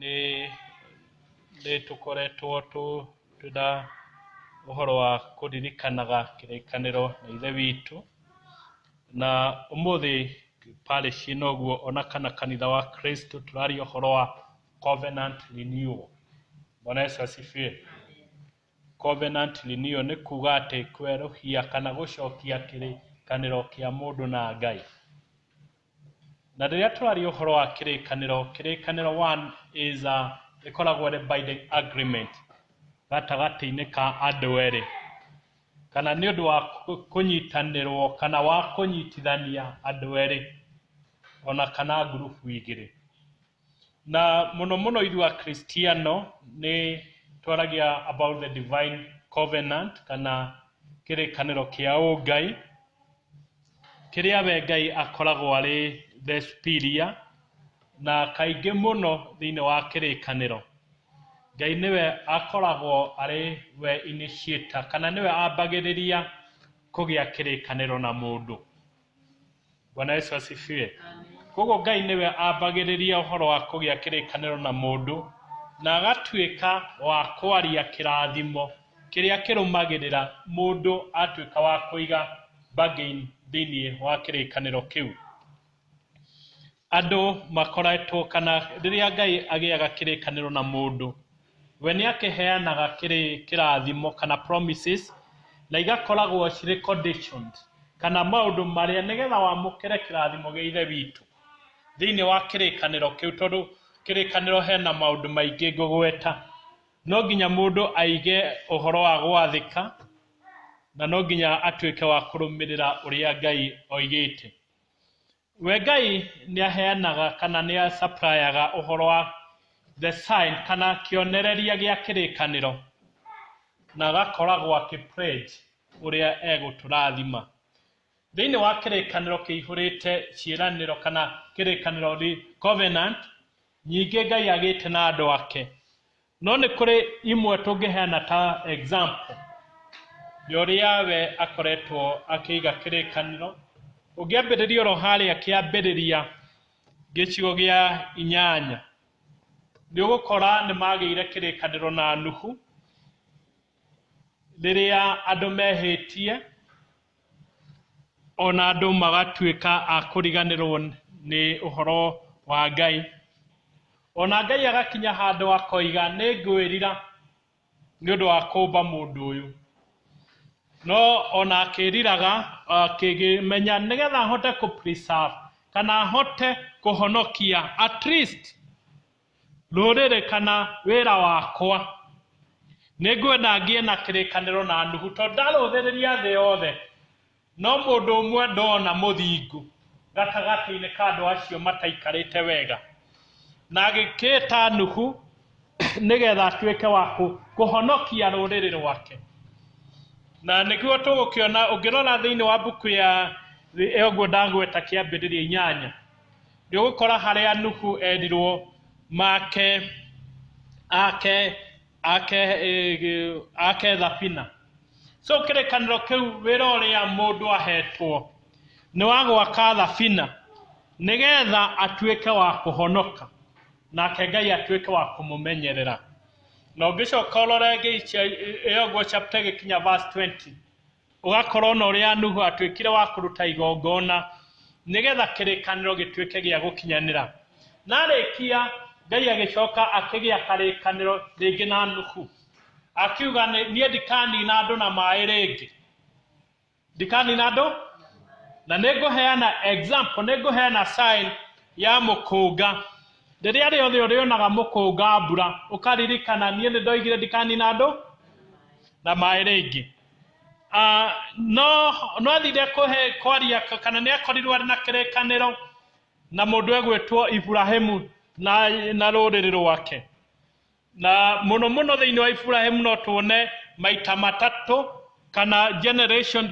nĩ tũkoretwo twĩna ũhoro wa kũririkanaga kĩrĩkanĩro na ithe witũ, na ũmũthĩ parish ĩno guo ona kana kanitha wa Kristo tũraria ũhoro wa covenant renewal. Bwana Yesu asifiwe. Covenant renewal nĩ kuuga atĩ kwerũhia kana gũcokia kĩrĩkanĩro kĩa mũndũ na Ngai. Na rĩrĩa tũraria ũhoro wa kĩrĩkanĩro one is ĩkoragwo arĩ binding agreement gatagatĩ-inĩ ka andũ erĩ, kana nĩ ũndũ wa kũnyitanĩrwo kana wa kũnyitithania andũ erĩ ona kana ngurubu igĩrĩ. Na mũno mũno ithuĩ Akristiano nĩ twaragia about the divine covenant kana kĩrĩkanĩro kĩa ũngai, kĩrĩa we Ngai akoragwo arĩ the superior, na kaingĩ mũno thĩinĩ wa kĩrĩkanĩro Ngai nĩwe akoragwo arĩ we initiator kana nĩwe ambagĩrĩria kũgĩa kĩrĩkanĩro na mũndũ. Bwana Yesu asifiwe. Koguo Ngai nĩwe ambagĩrĩria ũhoro wa kũgĩa kĩrĩkanĩro na mũndũ, na agatuĩka wa kwaria kĩrathimo kĩrĩa kĩrũmagĩrĩra mũndũ atuĩka wa kũiga bargain thĩinĩ wa kĩrĩkanĩro kĩu. Andũ makoretwo kana rĩrĩa Ngai agĩaga kĩrĩkanĩro na mũndũ, we nĩ akĩheanaga kĩrathimo kana promises, na igakoragwo cirĩ conditioned kana maũndũ marĩa nĩgetha wamũkĩre kĩrathimo gĩa ithe witũ thĩinĩ wa kĩrĩkanĩro kĩu, tondũ kĩrĩkanĩro hena maũndũ maingĩ ngũgweta. No nginya mũndũ aige ũhoro wa gwathĩka, na no nginya atuĩke wa kũrũmĩrĩra ũrĩa Ngai oigĩte. We Ngai nĩ aheanaga kana nĩ supplyaga ũhoro wa the sign kana kĩonereria gĩa kĩrĩkanĩro, na agakoragwo akĩ-pledge ũrĩa egũtũrathima. Thĩinĩ wa kĩrĩkanĩro kĩihũrĩte ciĩranĩro kana kĩrĩkanĩro covenant nyingĩ Ngai agĩte na andũ ake, no nĩ kũrĩ imwe tũngĩheana ta example ya ũrĩa we akoretwo akĩiga kĩrĩkanĩro. Ũngĩambĩrĩria oro harĩa kĩambĩrĩria gĩcigo gĩa 8 nĩ ũgũkora nĩ magĩire kĩrĩkanĩro na Nuhu rĩrĩa andũ mehĩtie, ona andũ magatuĩka a kũriganĩrwo nĩ ũhoro wa Ngai. Ona Ngai agakinya handũ akoiga nĩ ngwĩrira nĩ ũndũ wa kũmba mũndũ ũyũ, no ona akĩriraga akĩmenya nĩgetha hote kũ-preserve kana hote kũhonokia at least rũrĩrĩ kana wĩra wakwa, nĩ ngwenda ngĩe na kĩrĩkanĩro na Nuhu, tondũ ndarũthĩrĩria thĩ yothe no mũndũ ũmwe ndona mũthingu gatagatĩ-inĩ ka andũ acio mataikarĩte wega, na agĩkĩta Nuhu nĩgetha atuĩke wa kũhonokia rũrĩrĩ rwake. Na nĩguo tũgũkĩona ũngĩrora thĩinĩ wa mbuku ya ũguo ndagweta kĩambĩrĩria 8 nĩ ũgũkora harĩa Nuhu erirwo make thabina. So kĩrĩkanĩro kĩu wĩra ũrĩa mũndũ ahetwo nĩ wa gwaka thabina nĩgetha atuĩke wa kũhonoka, nake Ngai atuĩke wa kũmũmenyerera. Na ũngĩcoka ũrore ũguo chapter gĩkinya verse 20 ũgakorwo na ũrĩa Nuhu atuĩkire wa kũruta igongona nĩgetha kĩrĩkanĩro gĩtuĩke gĩa gũkinyanĩra. Na rĩkia Ngai agĩcoka akĩgĩa karĩkanĩro rĩngĩ na Nuhu, akiuga niĩ ndikanina andũ na maĩ rĩngĩ, ndikanina andũ, na nĩngũheana example, nĩngũheana sign ya mũkũnga. Rĩrĩa rĩothe ũrĩonaga mũkũnga mbura ũkaririkana niĩ nĩ ndoigire ndikanina andũ na maĩ rĩngĩ. No athire kwaria kana nĩ akorirwo arĩ na kĩrĩkanĩro na mũndũ egwĩtwo Ibrahimu na rũrĩrĩ rwake. Na mũno mũno thĩinĩ wa Ibrahimu no tuone maita matatũ kana generation,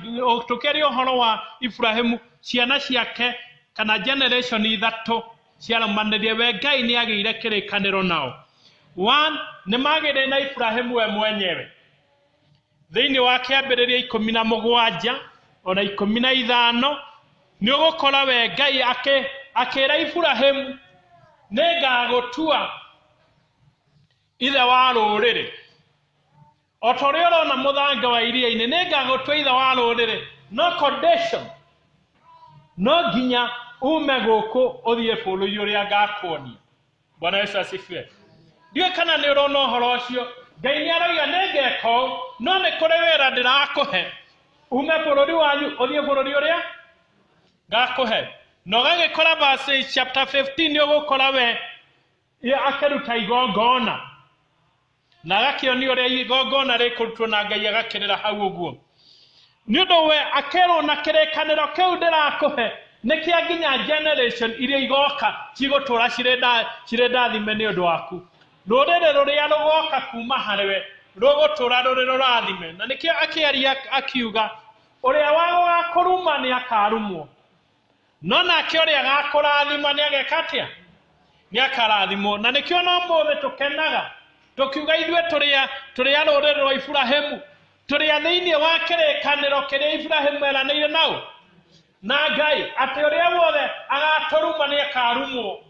tũkĩaria ũhoro wa Ibrahimu ciana ciake kana generation ithatũ ciarũmanĩrĩire, we Ngai nĩ agĩire kĩrĩkanĩro nao. One, nĩ magĩrĩire na Ibrahimu we mwenyewe thĩinĩ wa kĩambĩrĩria 17 ona 15 nĩ ũgũkora we Ngai akĩra Ibrahimu nĩngagũtua ithe wa rũrĩrĩ o ta ũrĩa ũrona mũthanga wa iria-inĩ nĩ ngagũtua ithe wa rũrĩrĩ no condition no nginya ume gũkũ ũthiĩ bũrũri ũrĩa ngakuonia. Bwana Yesu asifiwe. Ndiũĩ kana nĩ ũrona ũhoro ũcio. Ngai nĩ aroiga nĩ ngeka ũũ no nĩ kũrĩ wĩra ndĩrakũhe ume bũrũri wanyu ũthiĩ bũrũri ũrĩa ngakũhe. Na ũgagĩkora verse chapter 15 ũgũkora we akĩruta igongona na agakĩonia ũrĩa igongona rĩkũrutwo na Ngai agakĩrĩra hau ũguo. Nĩ ũndũ we akerwo na kĩrĩkanĩro kĩu ndĩrakũhe nĩkĩa nginya generation iria igoka cigũtũra cirĩ ndathime nĩ ũndũ waku. Rũrĩrĩ rũrĩa rũgoka kuma harĩwe rũgũtũra rũrĩ rũrathime. Na nĩkĩo akĩaria akiuga ũrĩa wagũgakũruma nĩ akarumwo no nake ũrĩa agakũrathima nĩ ageka atĩa? Nĩ akarathimwo. Na nĩkĩo no mũthĩ tũkenaga tũkiuga ithuĩ tũrĩa rũrĩrĩ rwa Iburahĩmu tũrĩa thĩinĩ wa kĩrĩkanĩro kĩrĩa Iburahĩmu eranĩire nao na Ngai atĩ ũrĩa wothe agatũruma nĩ akarumwo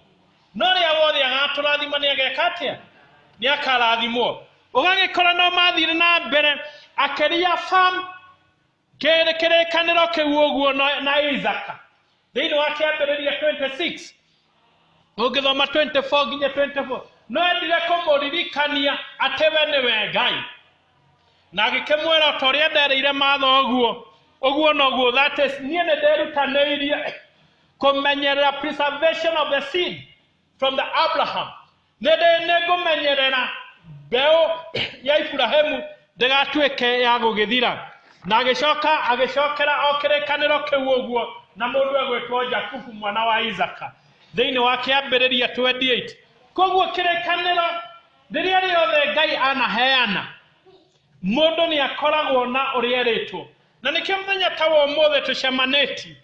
no ũrĩa wothe agatũrathima nĩ ageka atĩa? Nĩ akarathimwo. Ũgagĩkora no mathire na mbere akĩria farm kĩrĩkanĩro kĩu ũguo na Isaka thĩinĩ wa kĩambĩrĩria 26 ũngĩthoma 24 nginya 24 no endire kũmũririkania atĩ we nĩwe Ngai na agĩkĩmwĩra ta ũrĩa ndereire matho ũguo noguo that is niĩ nĩ nderutanĩirie kũmenyerera preservation of the seed from the Abraham. Nĩ ngũmenyerera mbeũ ya Iburahĩmu ndĩgatuĩke ya gũgĩthira. Na agĩcokera o kĩrĩkanĩro kĩu ũguo na mũndũ egwĩtwo Jakubu mwana wa Isaka thĩinĩ wa kĩambĩrĩria 28. Koguo kĩrĩkanĩro rĩrĩa rĩothe Ngai anaheana mũndũ nĩ akoragwo na ũrĩa erĩtwo. Na nĩkĩo mũthenya ta wa ũmũthĩ tũcemanĩtie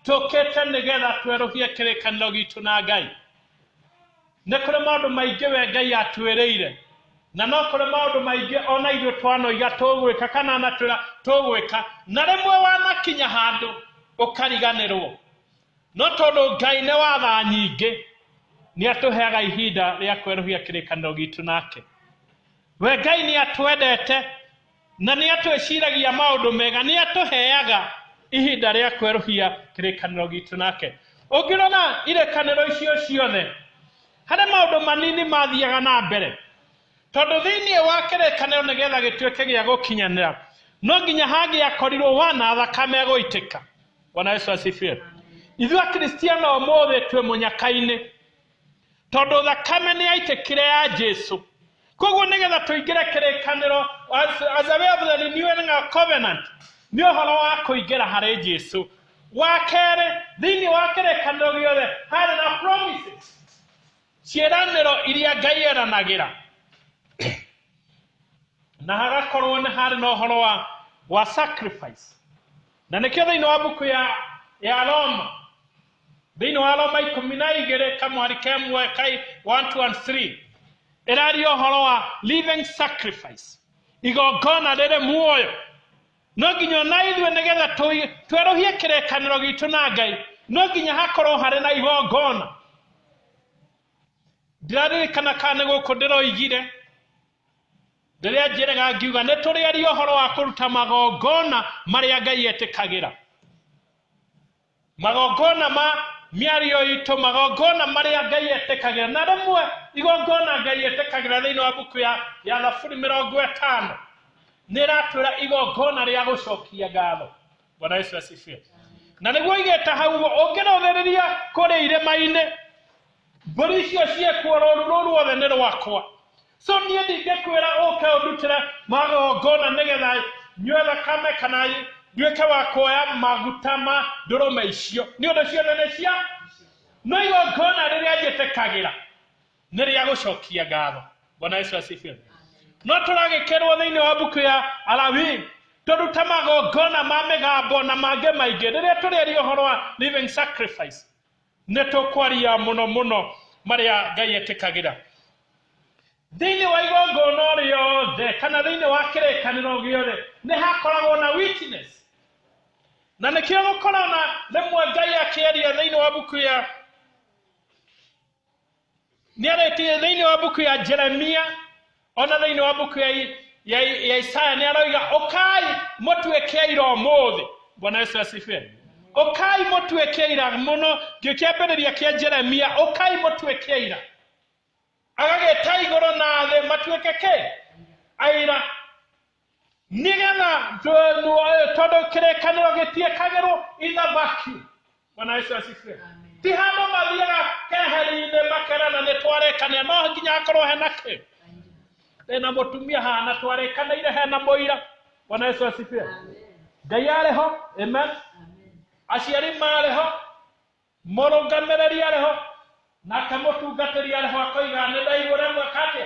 tũkĩte nĩgetha twerũhie kĩrĩkanĩro gitũ na Ngai. Nĩ kũrĩ maũndũ maingĩ we Ngai atwĩrĩire na no kũrĩ maũndũ maingĩ ona ithuĩ twanoiga tũgwĩka kana natwĩra tũgwĩka na rĩmwe wanakinya handũ ũkariganĩrwo no tondũ Ngai nĩ wa tha nyingĩ nĩ atũheaga ihinda rĩa kwerũhia kĩrĩkanĩro gitũ nake. We Ngai nĩ atwendete na nĩ atwĩciragia maũndũ mega nĩ atũheaga ihinda rĩa kwerũhia kĩrĩkanĩro gitũ nake. Ũngĩrora irĩkanĩro icio ciothe harĩ maũndũ manini mathiaga na mbere tondũ thĩinĩ wa kĩrĩkanĩro nĩgetha gĩtuĩke gĩa gũkinyanĩra no nginya hangĩakorirwo wana thakame gũitĩka. Bwana Yesu asifiwe. Ithuĩ akristiano ũmũthĩ twĩ mũnyaka-inĩ tondũ thakame nĩ yaitĩkire ya Jesũ. Koguo nĩgetha tũingĩre kĩrĩkanĩro as a way of the renewing of covenant nĩ ũhoro wa kũingĩra harĩ Jesũ. Wa kerĩ thĩinĩ wa kĩrĩkanĩro gĩothe harĩ na promises ciĩranĩro iria Ngai eranagĩra na hagakorwo nĩ harĩ na ũhoro wa sacrifice. Na nĩkĩo thĩinĩ wa buku ya Roma thĩinĩ wa Roma 12 kamwari kemwe kai 1-3 ĩraria ũhoro wa living sacrifice igongona rĩrĩ muoyo. No nginya na ithuĩ nĩgetha twerũhie kĩrĩkanĩro gitũ na Ngai no nginya hakorwo harĩ na igongona. Ndĩraririkana kana nĩ gũkũ ndĩroigire rĩrĩa njĩraga ngiuga nĩ tũrĩaria ũhoro wa kũruta magongona marĩa Ngai etĩkagĩra. Magongona ma mĩario itũ magongona marĩa Ngai etĩkagĩra na rĩmwe igongona Ngai etĩkagĩra thĩinĩ wa buku ya Thaburi 50 nĩ ratwĩra igongona rĩa gũcokia ngatho. Bwana Yesu asifiwe. Na nĩguo igĩte hau ũngĩrothĩrĩria kũrĩa irĩma-inĩ mbũri icio ciĩkuo rũru ruothe nĩ rwakwa. So niĩ ndingĩkwĩra ũke ũndutĩre magongona nĩgetha nyue thakame kana nduĩke wa kuoya maguta ma ndũrũme icio nĩ ũndũ ciothe nĩ cia no igongona rĩrĩa njĩtĩkagĩra nĩ rĩa gũcokia ngatho. Bwana Yesu asifiwe. No tũragĩkĩrwo thĩinĩ wa buku ya Alawii tũrute magongona ma mĩgambo na mangĩ maingĩ. Rĩrĩa tũrĩaria ũhoro wa living sacrifice nĩ tũkwaria mũno marĩa Ngai etĩkagĩra. Thĩinĩ wa igongona rĩothe kana thĩinĩ wa kĩrĩkanĩro gĩothe nĩ hakoragwo na witness. Na nĩkĩo gũkorwo na rĩmwe Ngai akĩaria thĩinĩ wa buku Niaretie thĩinĩ wa buku ya Jeremia ona thĩinĩ wa buku ya Isaya niaroiga okai mũtuĩke ira ũmũthĩ. Bwana Yesu asifiwe. Okai mũtuĩke ira mũno gĩkĩambĩrĩria kĩa Jeremia okai mũtuĩke ira. Agagĩta igũrũ na thĩ matuĩke kĩ? Aira. Nĩgetha tondũ kĩrĩkanĩro gĩtiĩkagĩrwo in a vacuum. Bwana Yesu asifiwe. Ti handũ mathiaga keheri-inĩ makerana nĩ twarĩkanĩra no nginya hakorwo hena kĩ? Ndĩna mũtumia hana twarĩkanĩire hena mũira. Bwana Yesu asifiwe. Ngai arĩ ho. Amen. Aciari marĩ ho. Mũrũgamĩrĩri arĩ ho. Nake mũtungatĩri arĩ ho akoiga nĩ ndaigũre mwakatĩ.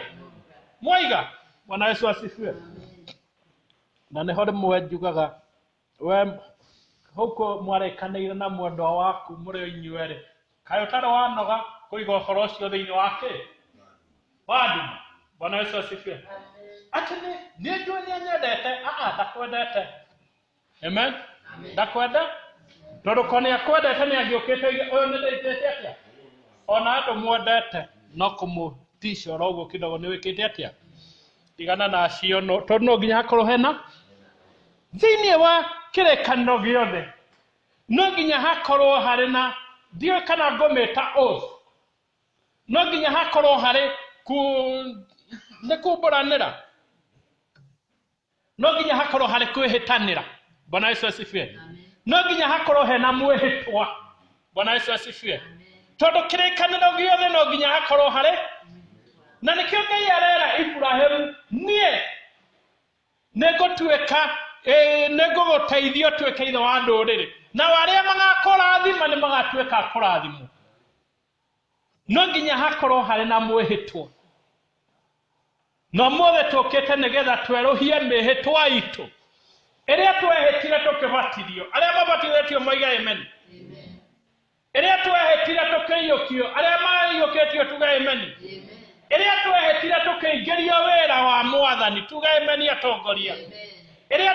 Mwoiga. Bwana Yesu asifiwe. Na nĩ ho rĩmwe njugaga we huko mwarĩkanĩire na mwendwa waku mũrĩ inyuerĩ kaĩ ũtarĩ wanoga kũiga ũhoro ũcio thĩinĩ wake wa nduma. Bwana Yesu asifiwe. Atĩ nĩ njũĩ nĩ nyendete ndakwendete. Amen. Ndakwenda tondũ ko nĩ akwendete nĩ angĩũkĩte ũyũ nĩ ndaitĩte atĩa ona andũ mwendete no kũmũticia oro ũguo kidogo nĩ wĩkĩte atĩa tigana na acio tondũ no nginya hakorwo hena thĩinĩ wa kĩrĩkanĩro gĩothe no nginya hakorwo harĩ na ndiũĩ kana ngũmĩta oath. No nginya hakorwo harĩ nĩ kumbũranĩra. No nginya hakorwo harĩ kwĩhĩtanĩra. Bwana Yesu asifiwe. No nginya hakorwo hena mwĩhĩtwa. Bwana Yesu asifiwe. Tondũ kĩrĩkanĩro gĩothe no nginya hakorwo harĩ na nĩkĩo Ngai arera Ibrahimu niĩ nĩngũtuĩka nĩngũgũteithia ũtuĩke ithe wa ndũrĩrĩ na arĩa magakũrathima nĩ magatuĩka kũrathimwo. No nginya hakorwo harĩ na mwĩhĩtwa. No mũthĩ tũkĩte nĩgetha twerũhie mĩhĩtwa itũ ĩrĩa twehĩtire tũkĩbatithio. Arĩa mabatithĩtio moiga amen. Ĩrĩa twehĩtire tũkĩiyũkio. Arĩa maiyũkĩtio tuge amen. Ĩrĩa twehĩtire tũkĩingĩrio wĩra wa Mwathani tuge amen atongoria. Ĩrĩa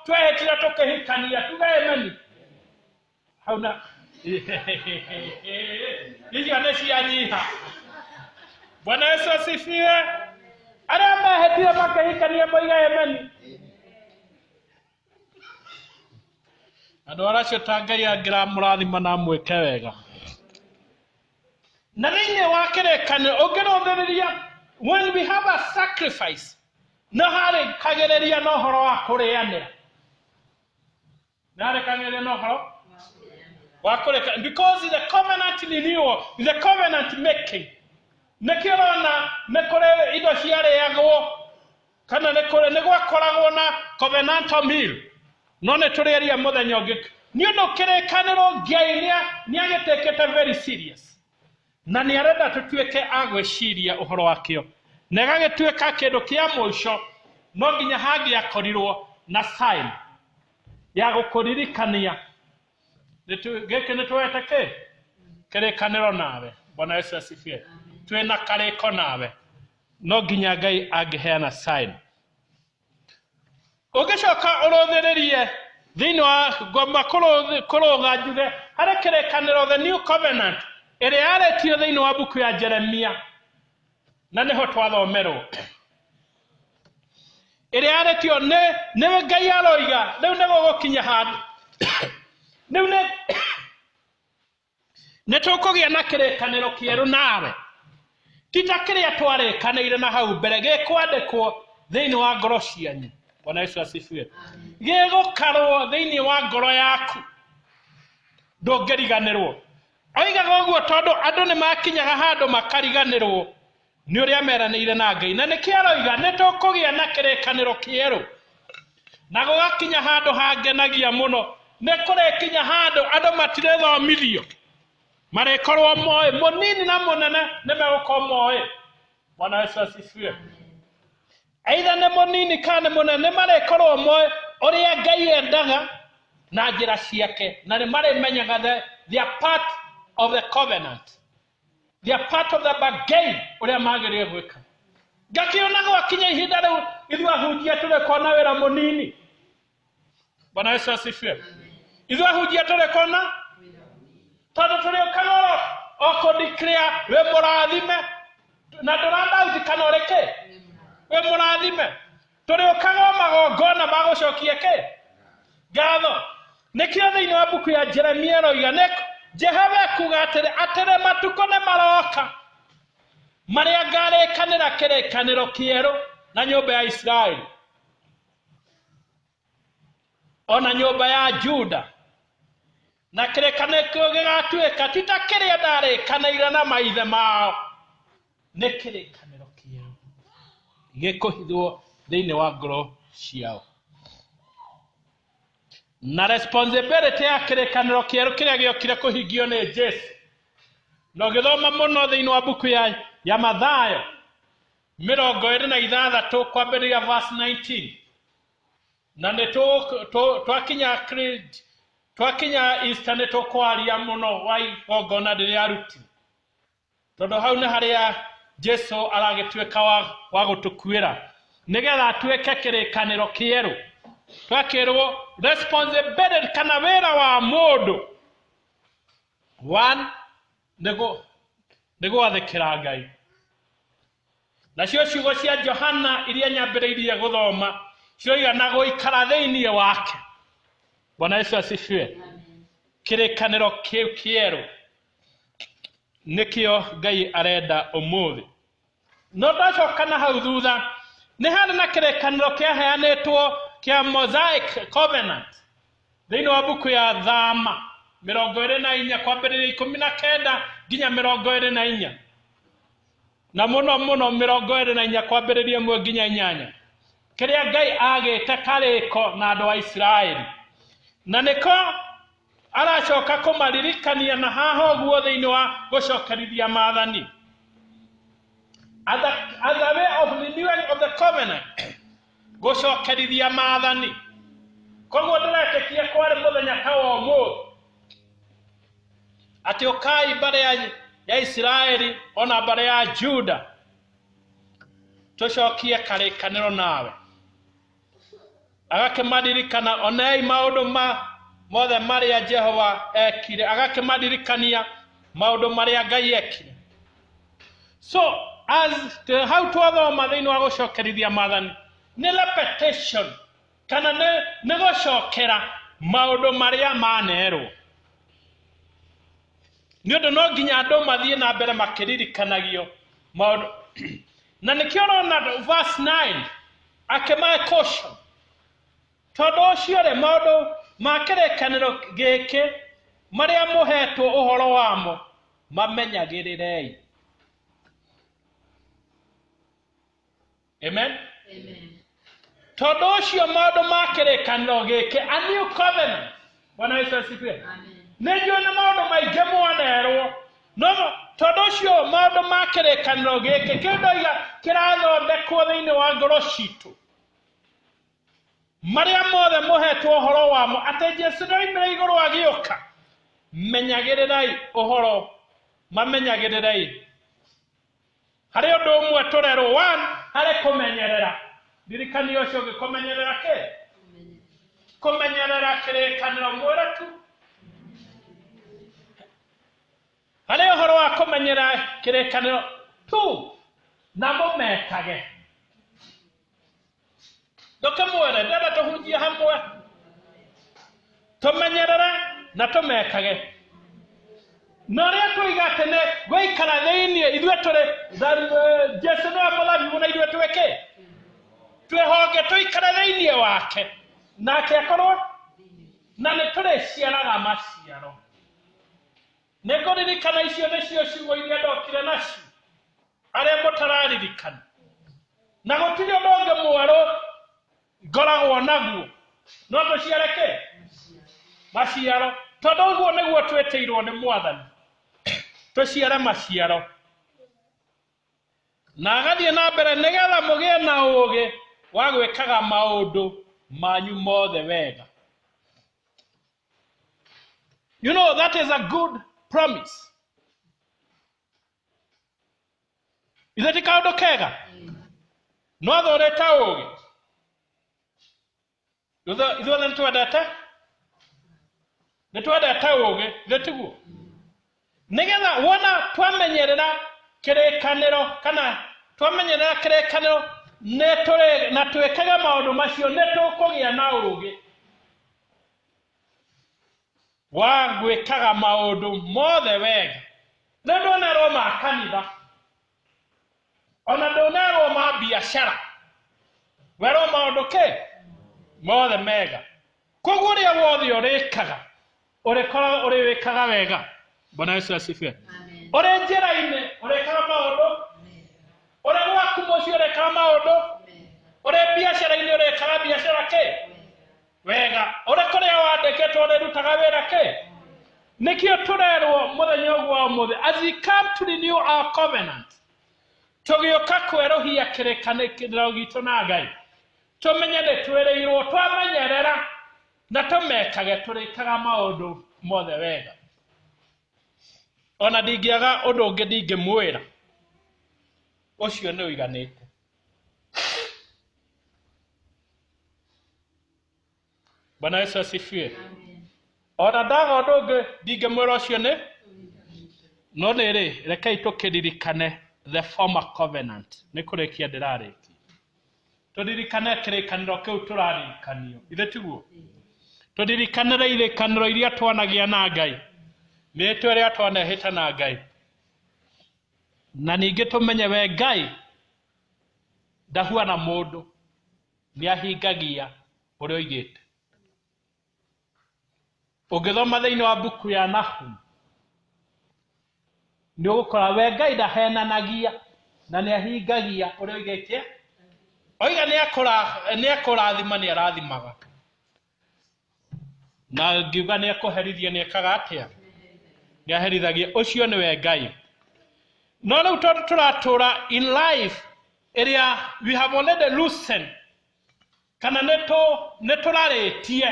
twehĩtire tũkĩhikania tuge amen. Hau na icio nĩ cianyiha. Bwana Yesu asifiwe. Arĩa mehĩtire makĩhikania moiga amen. Andũ aracio ta Ngai angĩramũrathima na mwĩke wega. Na thĩinĩ wa kĩrĩkanĩro ũngĩrũthĩrĩria when we have a sacrifice no harĩ kagĩrĩria na ũhoro wa kũrĩanĩra. Nĩ harĩ kagĩrĩria na ũhoro wa kũrĩanĩra because the covenant renewal, the covenant making. Nĩkĩo ũrona nĩ kũrĩ indo ciarĩagwo kana nĩ gwakoragwo na covenantal meal. No nĩ tũrĩaria mũthenya ũngĩ. Nĩ ũndũ kĩrĩkanĩro Ngai nĩ agĩtĩkĩte very serious. Na nĩ arenda tũtuĩke a gwĩciria ũhoro wakĩo. Na gagĩtuĩka kĩndũ kĩa mũico no nginya hangĩakorirwo na sign ya gũkũririkania. Gĩkĩ nĩ twete kĩ? Kĩrĩkanĩro nawe. Bwana Yesu asifiwe. Twĩna karĩko nawe. No nginya Ngai angĩheana sign. Ũngĩcoka ũrũthĩrĩrie thĩinĩ wa ngoma kũrũga njuge harĩ kĩrĩkanĩro the new covenant ĩrĩa yarĩtio thĩinĩ wa buku ya Jeremia na nĩho twathomerwo. Ĩrĩa yarĩtio nĩ Ngai aroiga rĩu nĩ gũgũkinya handũ rĩu nĩ tũkũgĩa na kĩrĩkanĩro kĩerũ nawe. Ti ta kĩrĩa twarĩkanĩire na hau mbere gĩkwandĩkwo thĩinĩ wa ngoro cianyu. Bwana Yesu asifiwe. Gĩgũkarwo thĩinĩ wa ngoro yaku ndũngĩriganĩrwo. Oigaga ũguo tondũ andũ nĩ makinyaga handũ makariganĩrwo nĩ ũrĩa meranĩire na Ngai. Na nĩkĩo aroiga nĩ tũkũgĩa na kĩrĩkanĩro kĩerũ na gũgakinya handũ hangenagia mũno. Nĩ kũrĩkinya handũ andũ matirĩthomithio marĩkorwo moĩ mũnini na mũnene nĩ megũkorwo moĩ. Bwana Yesu asifiwe. Aitha nĩ mũnini kana nĩ mũnene nĩ marĩkorwo moĩ ũrĩa Ngai endaga na njĩra ciake na nĩ marĩmenyaga they are part of the covenant. They are part of the bargain ũrĩa magĩrĩire gwĩka. Ngakĩona gwakinya ihinda rĩu ithuĩ ahunjia tũrĩkorwo na wĩra mũnini. Bwana Yesu asifiwe. Ithuĩ ahunjia tũrĩkorwo na tondũ tũrĩũkaga o declare we mũrathime na ndũranda kana ũreke we mũrathime tũrĩ ũkaga magongona magũcokia ke ngatho nĩkĩo thĩinĩ wa buku ya Jeremia roiga Jehova kuga atĩrĩ matukũ nĩ maroka marĩa ngarĩkanĩra kĩrĩkanĩro kĩerũ na nyũmba ya Israeli ona nyũmba ya Juda na kĩrĩkanĩro kĩu gĩgatuĩka ti ta kĩrĩa ndarĩkanĩire na maithe mao nĩ kĩrĩkanĩro kĩerũ gĩkũhithwo thĩinĩ wa ngoro ciao na responsibility ya kĩrĩkanĩro kĩerũ kĩrĩa gĩokire kũhingio nĩ Jesu no gĩthoma mũno thĩinĩ wa buku ya Mathayo 26 kwambĩrĩria verse 19 na nĩ twakinya Easter nĩ tũkwaria mũno wa igongona rĩrĩa arutirwo tondũ hau nĩ harĩa Jesu aragĩtuĩka wa gũtũkuĩra nĩgetha atuĩke kĩrĩkanĩro kĩerũ twakĩrwo responsibility kana wĩra wa mũndũ one nĩ gwathĩkĩra Ngai nacio ciugo cia Johana iria nyambĩrĩirie gũthoma cioiga na gũikara thĩinĩ wake Bwana Yesu asifiwe kĩrĩkanĩro kĩu kĩerũ nĩkĩo Ngai arenda ũmũthĩ no ndacoka na hau thutha nĩ harĩ na kĩrĩkanĩro kĩaheanĩtwo kĩa Mosaic Covenant thĩinĩ wa buku ya Thama 24 kwambĩrĩria 19 nginya 24 na mũno 24 kwambĩrĩria 1 nginya 8 kĩrĩa Ngai agĩte karĩko na andũ a Isiraeli na nĩko aracoka kũmaririkania na haha ũguo thĩinĩ wa gũcokerithia maathani as a way of renewing of the covenant gũcokerithia maathani koguo ndĩretĩkia kwarĩ mũthenya ta wa ũmũthĩ atĩ ũkai mbere ya Isiraeli ona mbere ya Juda tũcokie karĩkanĩro nawe agakĩmaririkana onei maũndũ mothe marĩa Jehova ekire agakĩmaririkania maũndũ marĩa Ngai ekire so as how twathoma thĩinĩ wa gũcokerithia maathani nĩ repetition kana nĩ gũcokera maũndũ marĩa manerwo nĩ ũndũ no nginya andũ mathiĩ na mbere makĩririkanagio maũndũ na nĩkĩo ũrona verse 9 akĩmahe caution tondũ ũcio rĩ maũndũ ma kĩrĩkanĩro gĩkĩ marĩa mũhetwo ũhoro wamo mamenyagĩrĩrei amen tondũ ũcio maũndũ ma kĩrĩkanĩro gĩkĩ a new covenant Bwana Yesu asifiwe nĩ njũĩ nĩ maũndũ maingĩ mwanerwo no tondũ ũcio maũndũ ma kĩrĩkanĩro gĩkĩ kĩndoiga kĩrathondekwo thĩinĩ wa ngoro citũ marĩa mothe mũhetwo ũhoro wamo atĩ Jesu ndoimire igũrũ agĩũka menyagĩrĩrai ũhoro mamenyagĩrĩrai harĩ ũndũ ũmwe tũrerwo one harĩ kũmenyerera ndirikania ũcio ũngĩ kũmenyerera kĩ kũmenyerera kĩrĩkanĩro mwĩra tu harĩ ũhoro wa kũmenyerera kĩrĩkanĩro tu na mũmekage ndũkĩmwĩre ndĩrenda tũhunjie hamwe tũmenyerere na tũmekage na ũrĩa tũiga atĩ nĩ gũikara thĩinĩ ithuĩ tũrĩ Jesu nĩwe mũthabibũ na ithuĩ twĩke twĩhonge tũikare thĩinĩ wake nake akorwo na nĩ tũrĩciaraga maciaro nĩ ngũririkana icio nĩcio ciugo iria ndokire nacio arĩa mũtararirikana na gũtirĩ ũndũ ũngĩ mwerũ ngoragwo naguo no tũciareke maciaro tondũ ũguo nĩguo twĩtĩirwo nĩ Mwathani tũciare maciaro na agathiĩ na mbere nĩgetha mũgĩe na ũũgĩ wa gwĩkaga maũndũ manyu mothe wega you know that is a good promise ithe ti kaũndũ kega no thũrĩte ũũgĩ ithuothe nĩtwendete ũũgĩ ithe tiguo nigetha wona twamenyerera kirekaniro kana twamenyerera kirekaniro netore na twekaga maundu macio netukugia na urugi wa gwikaga maundu mothe wega ndona Roma kanitha ona ndona Roma biashara wero maundu ke mothe mega koguo ria wothe urikaga urikora uriwikaga wega Bwana Yesu asifiwe amen ore njira-ini urikaga maundu ore gwaku muciĩ urikaga maundu ore biashara-ini urikaga biashara ke wega ore kuria wandikitwo urutaga wira ke nikio turerwo muthenya ũguo ũmũthĩ as we come to renew our covenant tugioka kweruhia kĩrĩkanĩro gitũ na Ngai tumenye nĩ twĩrĩirwo twamenyerera na tumekage turikaga maundu mothe wega ona ndingĩaga ũndũ ũngĩ ndingĩmwĩra ũcio nĩ ũiganĩte Bwana Yesu asifiwe ona ndaga ũndũ ũngĩ ndingĩmwĩra ũcio nĩ no nĩrĩ rekei tũkĩririkane the former covenant nĩ kũrĩkia ndĩrarĩkia tũririkane kĩrĩkanĩro kĩu tũraririkanio ithe tiguo tũririkanĩre irĩkanĩro iria twanagia na Ngai mĩtwe ĩrĩa twanehĩta na Ngai na ningĩ tũmenye we Ngai ndahuana mũndũ nĩahingagia ũrĩa oigĩte ũngĩthoma thĩinĩ wa buku ya Nahum nĩ ũgũkora we Ngai ndahenanagia na nĩahingagia ũrĩa oigĩte oiga nĩekũrathima nĩarathimaga na ngiuga nĩekũherithia nĩekaga atĩa nĩaherithagia ũcio nĩwe Ngai no rĩu tondũ tũratũra in life ĩrĩa we have already loosened kana nĩtũrarĩtie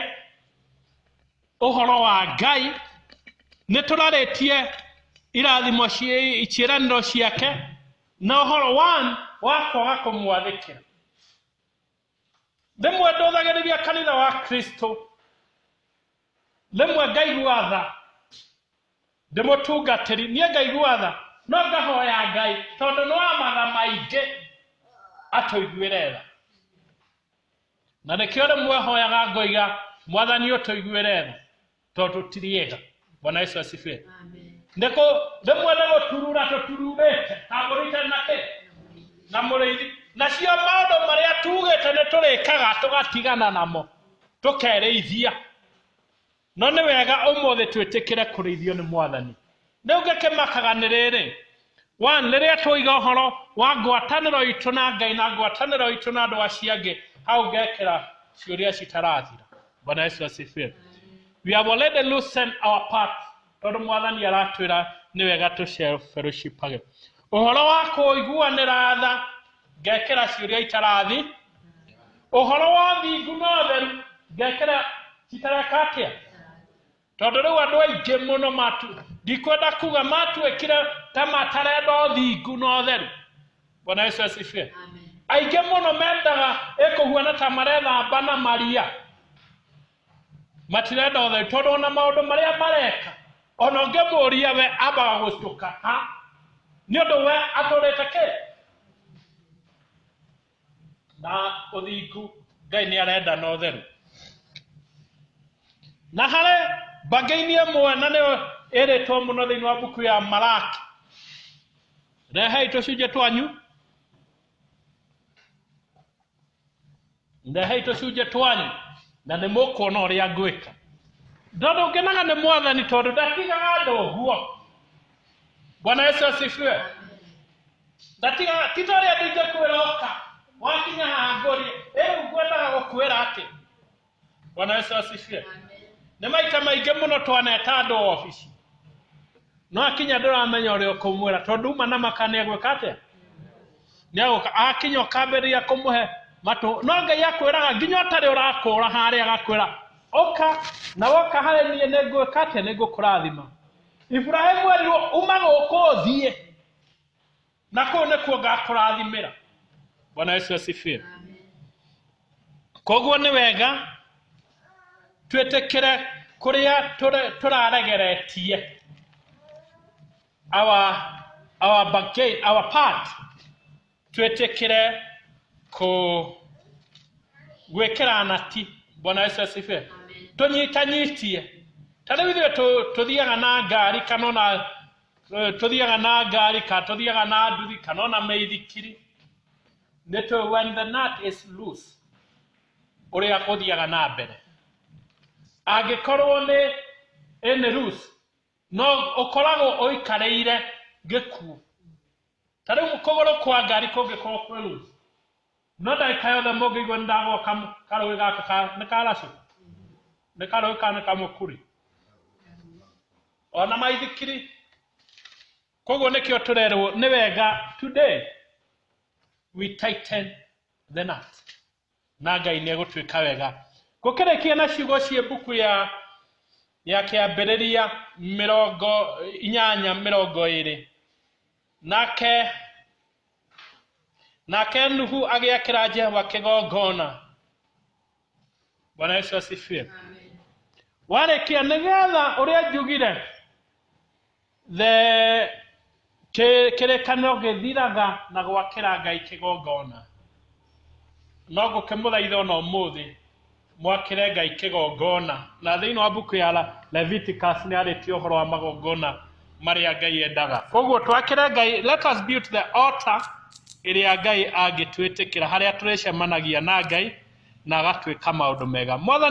ũhoro wa Ngai nĩtũrarĩtie irathimo ciĩranĩro ciake na ũhoro wa kwaga kũmwathĩkĩra rĩmwe ndũthagĩrĩria kanitha wa Kristo rĩmwe ngaigua tha ndĩmũtungatĩri niĩ ngaigua tha no ngahoya Ngai tondũ nĩ wa matha maingĩ atũiguĩre tha na nĩkĩo rĩmwe hoyaga ngoiga Mwathani ũtũiguĩre tha tondũ tũtiriega Bwana Yesu asifiwe amen rĩmwe nĩgũturura tũtururĩte tambũrĩte na mũrĩithi nacio maũndũ marĩa tugĩte nĩtũrĩkaga tũgatigana namo tũkerĩithia no nĩ wega ũmũthĩ twĩtĩkĩre kũrĩithio nĩ Mwathani rĩu ngĩkĩmakaga nĩ rĩrĩ rĩrĩa tũiga ũhoro wa ngwatanĩro itũ na Ngai na ngwatanĩro itũ na andũ acio angĩ hau ngekĩra ciũria citarathira Bwana Yesu asifiwe we have already loosened our part tondũ Mwathani aratwĩra nĩ wega tũfellowshipage ũhoro wa kũiguanĩra tha ngekĩra ciũria itarathi ũhoro wa thingu na ũtheru ngekĩra citareka atĩa tondũ rĩu andũ aingĩ mũno ndikwenda kuga matuĩkire ta matarenda ũthingu na ũtheru Bwana Yesu asifiwe aingĩ mũno mendaga ĩkũhuana ta marethamba na maria matirenda ũtheru tondũ ona maũndũ marĩa mareka ona ũngĩmũria we ambaga gũcũka nĩ ũndũ we atũrĩte kĩ na ũthingu Ngai nĩ arenda na ũtheru na harĩ mbangĩ-inĩ ĩmwe na nĩyo ĩrĩtwo mũno thĩinĩ wa buku ya Malaki rehei tũcunjĩ twanyu na nĩ mũkuona ũrĩa ngwĩka ndondũ ngenaga nĩ Mwathani tondũ ndatigaga andũ ũguo Bwana Yesu asifiwe ndatigaga tito ũrĩa ndingĩkwĩra oka wakinya hangũri ngwendaga gũkwĩra atĩ Bwana Yesu asifiwe nĩ maita maingĩ mũno twaneta andũ ofici no akinya ndũramenya ũrĩa ũkũmwĩra tondũ uma na makane gwĩka atĩa nĩagũka akinya ũkambĩrĩria kũmũhe matũ no Ngai akwĩraga nginya ũtarĩ ũrakũra harĩa agakwĩra oka na woka harĩ niĩ nĩngwĩka atĩa nĩngũkũrathima Ibrahimu erirwo uma gũkũ ũthiĩ na kũu nĩkuo ngakũrathimĩra Bwana Yesu asifiwe koguo nĩ wega twĩtĩkĩre kũrĩa tũraregeretie our part twetekere ko gwekera anati bona Yesu asifiwe tunyitanyitie tare withe tuthiaga na ngari kanona tuthiaga na ngari ka tuthiaga na nduthi kanona meithikiri neto when the nut is loose uria kuthiaga na mbere angikorwo ni in loose no ukoragwo uikareire geku tare mukogoro kwa ngari kungikorwo kwe loose no ndagika yothe mungigwa ndagwo karũĩ gaka nĩkaracu nĩ karũĩ kana kamũkuri ona maithikiri koguo nĩkĩo tũrerwo nĩ wega today we tighten the knot na Ngai nĩegũtwĩka wega gũkĩrĩkia na ciugo cie mbuku ya kĩambĩrĩria 8:20 nake Nuhu agĩakĩra Jehova kĩgongona. Bwana Yesu asifiwe. Warĩkia nĩgetha ũrĩa njugire kĩrĩkanĩro gĩthiraga na gwakĩra Ngai kĩgongona. No ngũkĩmũthaitha ona ũmũthĩ mwakĩre Ngai kĩgongona. Na thĩinĩ wa mbuku ya Leviticus nĩ arĩtie ũhoro wa magongona marĩa Ngai endaga. Koguo twakĩre Ngai, let us build the altar ĩrĩa Ngai angĩtwĩtĩkĩra harĩa tũrĩcemanagia na Ngai na agatwĩka maũndũ mega. Mwathani